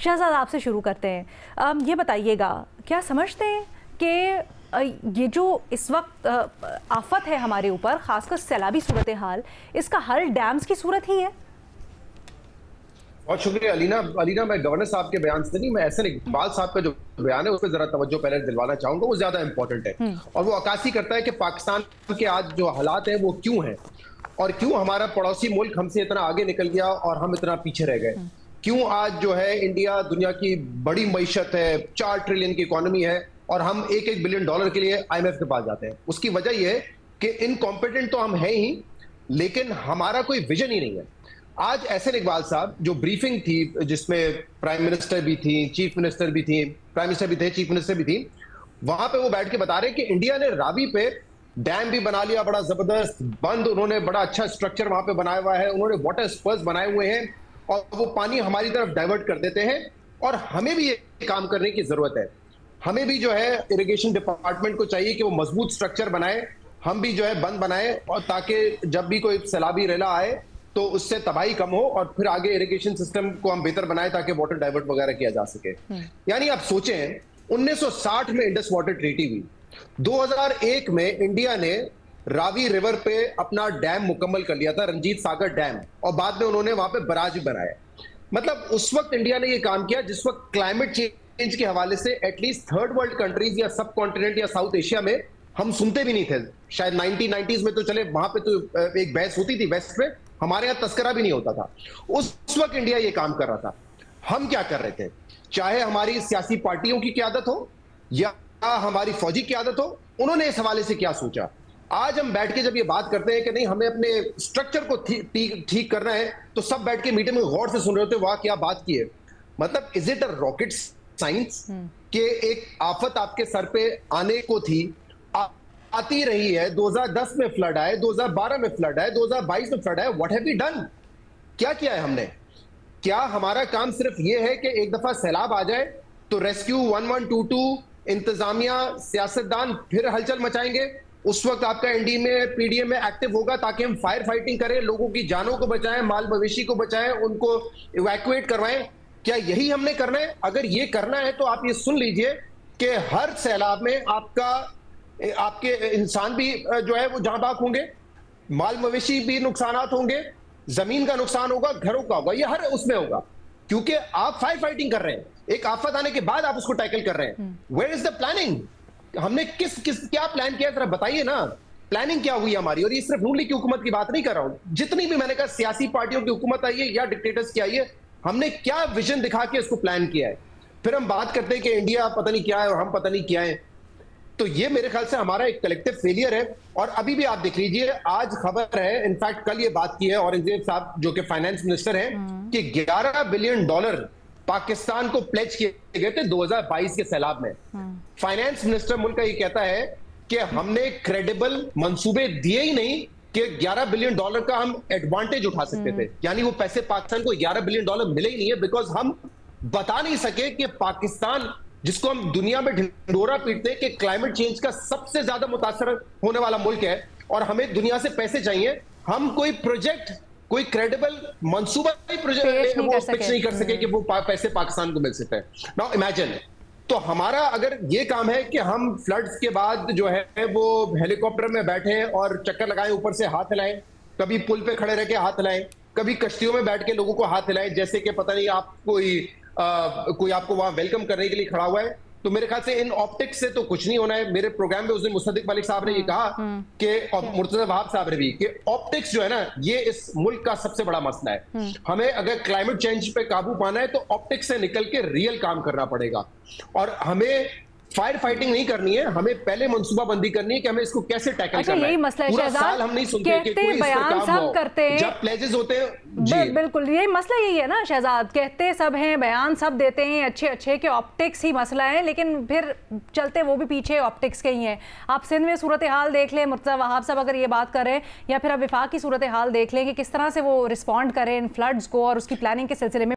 شہزاد آپ سے شروع کرتے ہیں، یہ بتائیے گا کیا سمجھتے ہیں کہ یہ جو اس وقت آفت ہے ہمارے اوپر، خاص کر سیلابی صورتحال، اس کا حل ڈیمز کی صورت ہی ہے؟ بہت شکریہ علینا، میں گورنر صاحب کے بیان سے نہیں، میں احسن اقبال صاحب کا جو بیان ہے اس پہ ذرا توجہ پہلے دلوانا چاہوں گا، وہ زیادہ امپورٹنٹ ہے اور وہ عکاسی کرتا ہے کہ پاکستان کے آج جو حالات ہیں وہ کیوں ہیں اور کیوں ہمارا پڑوسی ملک ہم سے اتنا آگے نکل گیا اور ہم اتنا پیچھے رہ گئے، کیوں آج جو ہے انڈیا دنیا کی بڑی معیشت ہے، 4 ٹریلین کی اکانومی ہے اور ہم $1 بلین کے لیے IMF کے پاس جاتے ہیں۔ اس کی وجہ یہ ہے کہ انکمپیٹنٹ تو ہم ہیں ہی، لیکن ہمارا کوئی ویژن ہی نہیں ہے۔ آج احسن اقبال صاحب جو بریفنگ تھی جس میں پرائم منسٹر بھی تھی، چیف منسٹر بھی تھی، پرائم منسٹر بھی تھے، چیف منسٹر بھی تھی، وہاں پہ وہ بیٹھ کے بتا رہے کہ انڈیا نے راوی پہ ڈیم بھی بنا لیا بڑا زبردست، بند انہوں نے بڑا اچھا سٹرکچر وہاں پہ بنایا ہوا ہے، انہوں نے واٹر سپرز بنائے ہوئے ہیں اور وہ پانی ہماری طرف ڈائیورٹ کر دیتے ہیں اور ہمیں بھی یہ کام کرنے کی ضرورت ہے۔ ہمیں بھی جو ہے اریگیشن ڈپارٹمنٹ کو چاہیے کہ وہ مضبوط سٹرکچر بنائے، ہم بھی جو ہے بند بنائیں اور تاکہ جب بھی کوئی سیلابی ریلا آئے تو اس سے تباہی کم ہو اور پھر آگے اریگیشن سسٹم کو ہم بہتر بنائیں تاکہ واٹر ڈائیورٹ وغیرہ کیا جا سکے۔ یعنی آپ سوچیں 1960 میں انڈس واٹر ٹریٹی ہوئی، 2001 میں انڈیا نے راوی ریور پہ اپنا ڈیم مکمل کر لیا تھا، رنجیت ساگر ڈیم، اور بعد میں انہوں نے وہاں پہ براج بھی بنایا۔ مطلب اس وقت انڈیا نے یہ کام کیا جس وقت کلائمیٹ چینج کے حوالے سے at least third world countries یا سب کانٹیننٹ یا ساؤتھ ایشیا میں ہم سنتے بھی نہیں تھے۔ شاید 1990s میں تو چلے وہاں پہ تو ایک بحث ہوتی تھی ویسٹ میں، ہمارے یہاں تذکرہ بھی نہیں ہوتا تھا۔ اس وقت انڈیا یہ کام کر رہا تھا۔ ہم کیا کر رہے تھے؟ چاہے ہماری سیاسی پارٹیوں کی قیادت ہو یا ہماری فوجی قیادت ہو، انہوں نے اس حوالے سے کیا سوچا؟ آج ہم بیٹھ کے جب یہ بات کرتے ہیں کہ نہیں ہمیں اپنے سٹرکچر کو ٹھیک کرنا ہے تو سب بیٹھ کے میٹنگ میں غور سے سن رہے ہوتے ہیں واہ کیا بات کی ہے۔ مطلب is it a rocket science کہ ایک آفت آپ کے سر پہ آنے کو تھی، آتی رہی ہے، 2010 میں فلڈ آئے، 2012 میں فلڈ آئے، 2022 میں فلڈ آئے، واٹ ہیو وی ڈن؟ کیا کیا ہے ہم نے؟ کیا ہمارا کام صرف یہ ہے کہ ایک دفعہ سیلاب آ جائے تو ریسکیو 1122 انتظامیہ سیاستدان پھر ہلچل مچائیں گے؟ اس وقت آپ کا پی ڈی ایم میں ایکٹیو ہوگا تاکہ ہم فائر فائٹنگ کریں، لوگوں کی جانوں کو بچائیں، مال مویشی کو بچائیں، ان کو ایویکویٹ کروائیں؟ کیا یہی ہم نے کرنا ہے؟ اگر یہ کرنا ہے تو آپ یہ سن لیجئے کہ ہر سیلاب میں آپ کے انسان بھی جو ہے وہ جاں باک ہوں گے، مال مویشی بھی نقصانات ہوں گے، زمین کا نقصان ہوگا، گھروں کا ہوگا، یہ ہر اس میں ہوگا کیونکہ آپ فائر فائٹنگ کر رہے ہیں۔ ایک آفت آنے کے بعد آپ اس کو ٹیکل کر رہے ہیں۔ Where is the planning? ہم نے کیا پلان کیا ذرا بتائیے نا، پلاننگ کیا ہوئی ہماری؟ اور یہ صرف نون لیگ کی حکومت کی بات نہیں کر رہا ہوں، جتنی بھی میں نے کہا سیاسی پارٹیوں کی حکومت آئی ہے یا ڈکٹیٹرز کی آئی ہے، ہم نے کیا ویژن دکھا کے اس کو پلان کیا ہے؟ پھر ہم بات کرتے ہیں کہ انڈیا پتہ نہیں کیا ہے اور ہم پتہ نہیں کیا ہے، تو یہ میرے خیال سے ہمارا ایک کلیکٹیو فیلئر ہے۔ اور ابھی بھی آپ دیکھ لیجئے آج خبر ہے، انفیکٹ کل یہ بات کی ہے اورنگزیب صاحب جو کہ فائنانس منسٹر ہیں کہ $11 بلین پاکستان کو پلیج کیے گئے تھے 2022 کے سیلاب میں۔ فائنانس منسٹر ملک کا یہ کہتا ہے کہ ہم نے کریڈیبل منصوبے دیے ہی نہیں کہ $11 بلین کا ہم ایڈوانٹیج اٹھا سکتے تھے، یعنی وہ پیسے پاکستان کو $11 بلین ملے ہی نہیں ہے بیکاز ہم بتا نہیں سکے کہ پاکستان جس کو ہم دنیا میں ڈھنڈورا پیٹتے ہیں کہ کلائمیٹ چینج کا سب سے زیادہ متاثر ہونے والا ملک ہے اور ہمیں دنیا سے پیسے چاہیے، ہم کوئی پروجیکٹ، کوئی کریڈیبل منصوبہ فکس نہیں کر سکے کہ وہ پیسے پاکستان کو مل سکتے ہیں۔ ناؤ امیجن، تو ہمارا اگر یہ کام ہے کہ ہم فلڈز کے بعد جو ہے وہ ہیلی کاپٹر میں بیٹھیں اور چکر لگائیں، اوپر سے ہاتھ ہلائیں، کبھی پل پہ کھڑے رہ کے ہاتھ ہلائیں، کبھی کشتیوں میں بیٹھ کے لوگوں کو ہاتھ ہلائیں جیسے کہ پتہ نہیں آپ کوئی آپ کو وہاں ویلکم کرنے کے لیے کھڑا ہوا ہے، تو میرے خیال سے ان آپٹکس سے تو کچھ نہیں ہونا ہے۔ میرے پروگرام میں اس دن مصدق ملک صاحب نے یہ کہا کہ اور مرتضی وہاب صاحب نے بھی کہ آپٹکس جو ہے نا یہ اس ملک کا سب سے بڑا مسئلہ ہے۔ ہمیں اگر کلائمیٹ چینج پہ قابو پانا ہے تو آپٹکس سے نکل کے ریئل کام کرنا پڑے گا اور ہمیں فائر فائٹنگ نہیں کرنی ہے، ہمیں پہلے منصوبہ بندی کرنی ہے کہ ہمیں اس کو کیسے ٹیکل کرنا ہے۔ یہی مسئلہ ہے شہزاد، ہم نہیں سنتے کہ کوئی اس پہ بیان کام سب ہو کرتے ہیں، جب پلیجز ہوتے ہیں۔ بالکل یہی مسئلہ یہی ہے نا شہزاد، کہتے سب ہیں، بیان سب دیتے ہیں اچھے کہ آپٹکس ہی مسئلہ ہے، لیکن پھر چلتے وہ بھی پیچھے آپٹکس کے ہی ہیں۔ آپ سندھ میں صورتحال دیکھ لیں، مرتضی وہاب صاحب اگر یہ بات کر رہے ہیں، یا پھر اب وفاق کی صورتحال دیکھ لیں کہ کس طرح سے وہ رسپونڈ کریں ان فلڈز کو اور اس کی پلاننگ کے سلسلے میں